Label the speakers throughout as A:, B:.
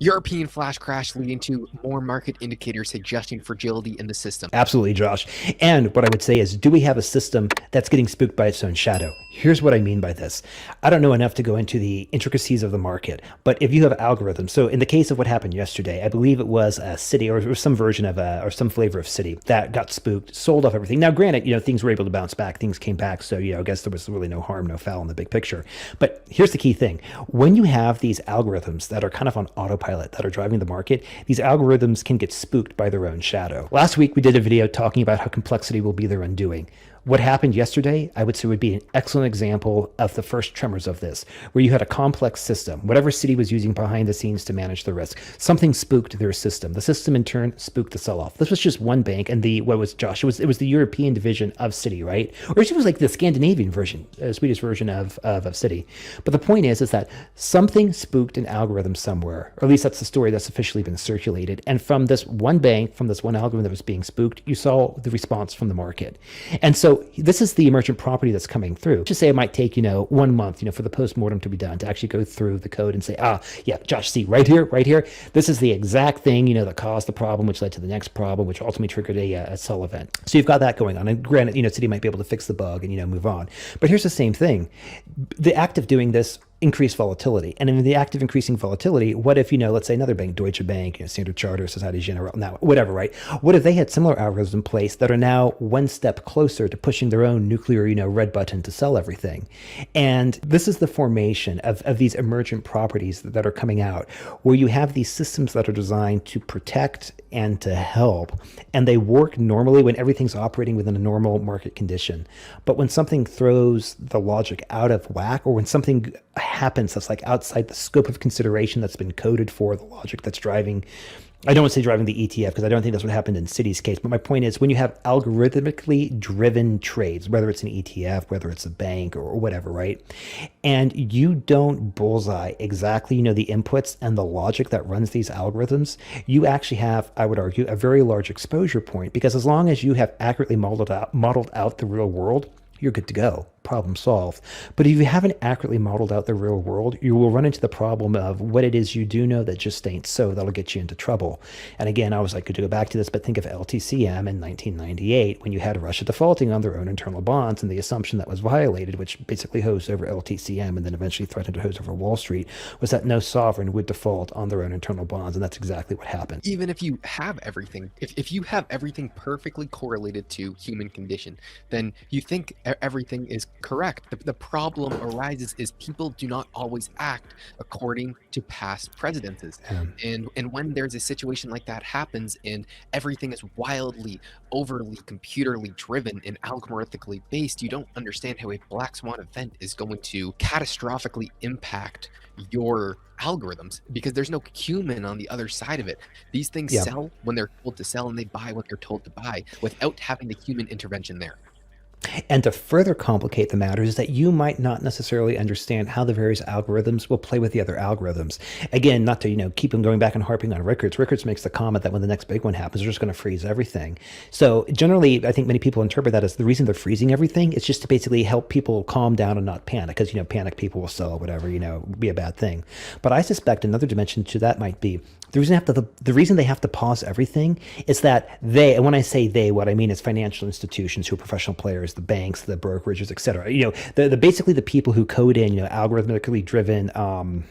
A: European flash crash leading to more market indicators suggesting fragility in the system.
B: Absolutely, Josh. And what I would say is, do we have a system that's getting spooked by its own shadow? Here's what I mean by this. I don't know enough to go into the intricacies of the market, but if you have algorithms, so in the case of what happened yesterday, I believe it was a city or some version of or some flavor of city that got spooked, sold off everything. Now, granted, things were able to bounce back, things came back, so I guess there was really no harm, no foul in the big picture. But here's the key thing: when you have these algorithms that are kind of on autopilot, that are driving the market, these algorithms can get spooked by their own shadow. Last week, we did a video talking about how complexity will be their undoing. What happened yesterday, I would say, would be an excellent example of the first tremors of this, where you had a complex system, whatever city was using behind the scenes to manage the risk. Something spooked their system. The system, in turn, spooked the sell-off. This was just one bank, and what was, Josh? It was the European division of Citi, right? Or it was like the Scandinavian version, Swedish version of Citi. But the point is that something spooked an algorithm somewhere, or at least that's the story that's officially been circulated. And from this one bank, from this one algorithm that was being spooked, you saw the response from the market. And so this is the emergent property that's coming through. Just say it might take, 1 month, for the post-mortem to be done, to actually go through the code and say, yeah, Josh, see, right here, this is the exact thing, that caused the problem, which led to the next problem, which ultimately triggered a sell event. So you've got that going on. And granted, Citi might be able to fix the bug and, move on. But here's the same thing. The act of doing this increase volatility. And in the act of increasing volatility, what if, let's say another bank, Deutsche Bank, Standard Chartered, Societe Generale, now whatever, right? What if they had similar algorithms in place that are now one step closer to pushing their own nuclear, red button to sell everything? And this is the formation of these emergent properties that are coming out, where you have these systems that are designed to protect and to help, and they work normally when everything's operating within a normal market condition. But when something throws the logic out of whack, or when something happens that's like outside the scope of consideration that's been coded for the logic that's driving, I don't want to say driving the ETF, because I don't think that's what happened in Citi's case. But my point is, when you have algorithmically driven trades, whether it's an ETF, whether it's a bank or whatever, right? And you don't bullseye exactly, the inputs and the logic that runs these algorithms, you actually have, I would argue, a very large exposure point, because as long as you have accurately modeled out the real world, you're good to go. Problem solved. But if you haven't accurately modeled out the real world, you will run into the problem of what it is you do know that just ain't so. That'll get you into trouble. And again, I was like, could you go back to this, but think of LTCM in 1998, when you had Russia defaulting on their own internal bonds, and the assumption that was violated, which basically hosed over LTCM and then eventually threatened to host over Wall Street, was that no sovereign would default on their own internal bonds. And that's exactly what happened.
A: Even if you have everything, if you have everything perfectly correlated to human condition, then you think everything is correct. The problem arises is people do not always act according to past precedences. And when there's a situation like that happens, and everything is wildly, overly computerly driven and algorithmically based, you don't understand how a black swan event is going to catastrophically impact your algorithms, because there's no human on the other side of it. These things sell when they're told to sell, and they buy when they're told to buy, without having the human intervention there.
B: And to further complicate the matter is that you might not necessarily understand how the various algorithms will play with the other algorithms. Again, not to keep them going back and harping on Rickards. Rickards makes the comment that when the next big one happens, they're just going to freeze everything. So generally, I think many people interpret that as the reason they're freezing everything is just to basically help people calm down and not panic, because panic people will sell whatever, be a bad thing. But I suspect another dimension to that might be the reason they have to pause everything is that they, and when I say they, what I mean is financial institutions who are professional players, the banks, the brokerages, et cetera. The basically the people who code in, algorithmically driven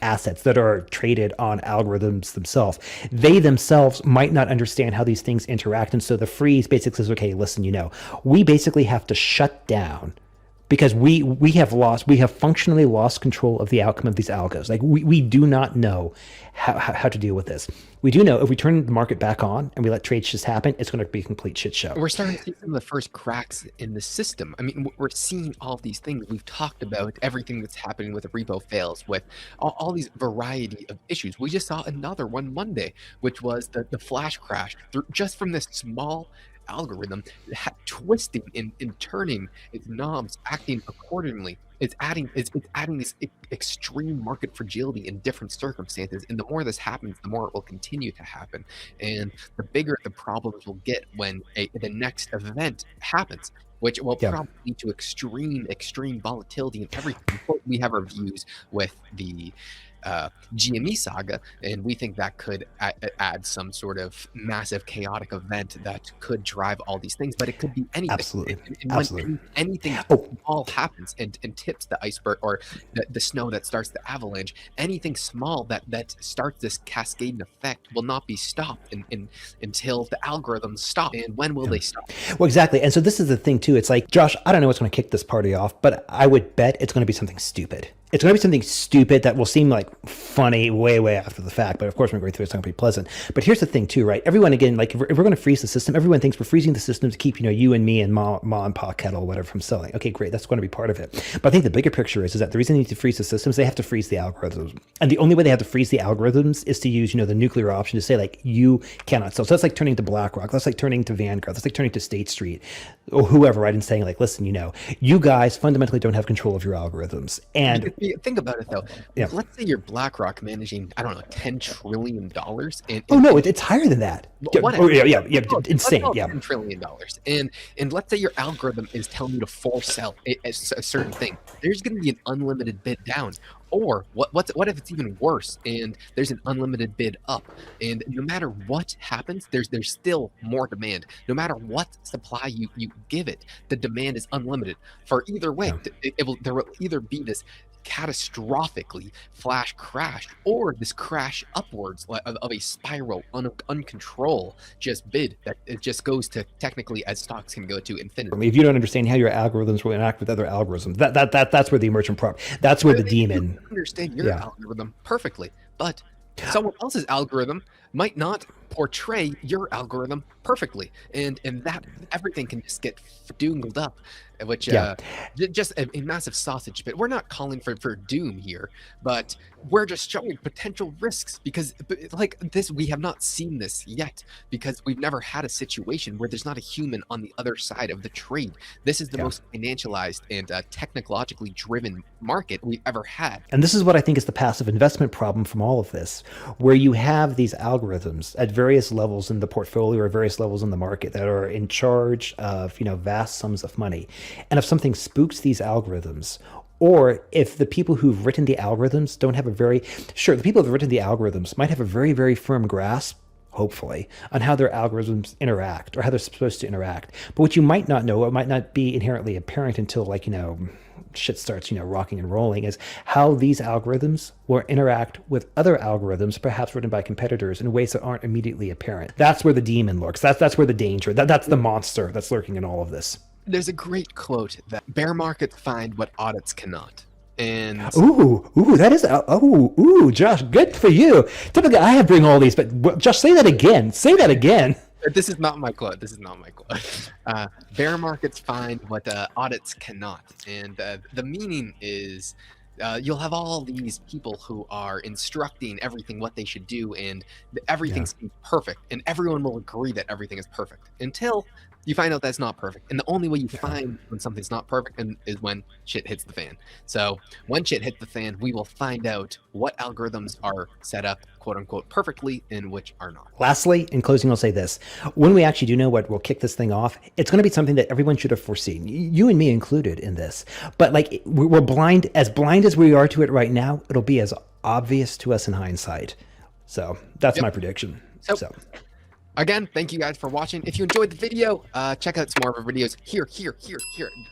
B: assets that are traded on algorithms themselves. They themselves might not understand how these things interact, and so the freeze basically says, okay, listen, we basically have to shut down, because we have functionally lost control of the outcome of these algos. Like we do not know how to deal with this. We do know if we turn the market back on and we let trades just happen, it's going to be a complete shit show.
A: We're starting to see some of the first cracks in the system. I mean, we're seeing all these things. We've talked about everything that's happening with the repo fails, with all these variety of issues. We just saw another one Monday, which was the flash crash, just from this small algorithm twisting and turning its knobs, acting accordingly. It's adding this extreme market fragility in different circumstances, and the more this happens, the more it will continue to happen, and the bigger the problems will get when the next event happens, which will probably lead to extreme volatility in everything. We have our views with the GME saga, and we think that could add some sort of massive chaotic event that could drive all these things, but it could be anything.
B: Absolutely.
A: And when
B: Absolutely.
A: anything
B: Oh,
A: small happens and tips the iceberg, or the snow that starts the avalanche, anything small that starts this cascading effect will not be stopped until the algorithms stop. And when will they stop?
B: well, exactly. And so this is the thing too. It's like, Josh, I don't know what's going to kick this party off, but I would bet it's going to be something stupid. It's going to be something stupid that will seem like funny way after the fact. But of course, when we're going through, it's not going to be pleasant. But here's the thing too, right? Everyone, again, like if we're going to freeze the system, everyone thinks we're freezing the system to keep, you and me and ma and pa kettle, whatever, from selling. Okay, great. That's going to be part of it. But I think the bigger picture is that the reason they need to freeze the systems, they have to freeze the algorithms. And the only way they have to freeze the algorithms is to use, the nuclear option to say, like, you cannot sell. So that's like turning to BlackRock. That's like turning to Vanguard. That's like turning to State Street or whoever, right? And saying, like, listen, you guys fundamentally don't have control of your algorithms. And
A: think about it though.
B: yeah.
A: Let's say you're BlackRock managing, I don't know, $10 trillion, and
B: Oh no, it's higher than that.
A: whatever.
B: Yeah,
A: Let's
B: insane.
A: call it
B: Yeah.
A: $10 trillion. And let's say your algorithm is telling you to force sell a certain thing. There's going to be an unlimited bid down. Or what if it's even worse and there's an unlimited bid up? And no matter what happens, there's still more demand. No matter what supply you give it, the demand is unlimited. For either way, there will either be this catastrophically flash crash or this crash upwards of a spiral uncontrolled just bid that it just goes to, technically, as stocks can go to, infinity.
B: If you don't understand how your algorithms will interact with other algorithms, that's where the emergent problem. That's where the demon.
A: Understand your algorithm perfectly, but someone else's algorithm might not portray your algorithm perfectly, and that everything can just get doongled up, which just a massive sausage bit. We're not calling for doom here, but we're just showing potential risks, because like this, we have not seen this yet, because we've never had a situation where there's not a human on the other side of the trade. This is the most financialized and technologically driven market we've ever had.
B: And this is what I think is the passive investment problem from all of this, where you have these algorithms at various levels in the portfolio or various levels in the market that are in charge of, vast sums of money. And if something spooks these algorithms, or if the people who've written the algorithms don't have the people who've written the algorithms might have a very, very firm grasp, hopefully, on how their algorithms interact or how they're supposed to interact. But what you might not know, what might not be inherently apparent until, like, shit starts, rocking and rolling, is how these algorithms will interact with other algorithms, perhaps written by competitors, in ways that aren't immediately apparent. That's where the demon lurks. That's where the danger, that's the monster that's lurking in all of this.
A: There's a great quote that bear markets find what audits cannot. And
B: that is Josh, good for you. Typically I have bring all these, but Josh, say that again.
A: This is not my quote. Bear markets find what audits cannot. And the meaning is, you'll have all these people who are instructing everything what they should do, and everything's perfect, and everyone will agree that everything is perfect until you find out that's not perfect. And the only way you find when something's not perfect is when shit hits the fan. So when shit hits the fan, we will find out what algorithms are set up, quote unquote, perfectly, and which are not.
B: Lastly, in closing, I'll say this. When we actually do know what will kick this thing off, it's going to be something that everyone should have foreseen, you and me included in this. But like, we're blind as we are to it right now, it'll be as obvious to us in hindsight. So that's my prediction. So
A: again, thank you guys for watching. If you enjoyed the video, check out some more of our videos here.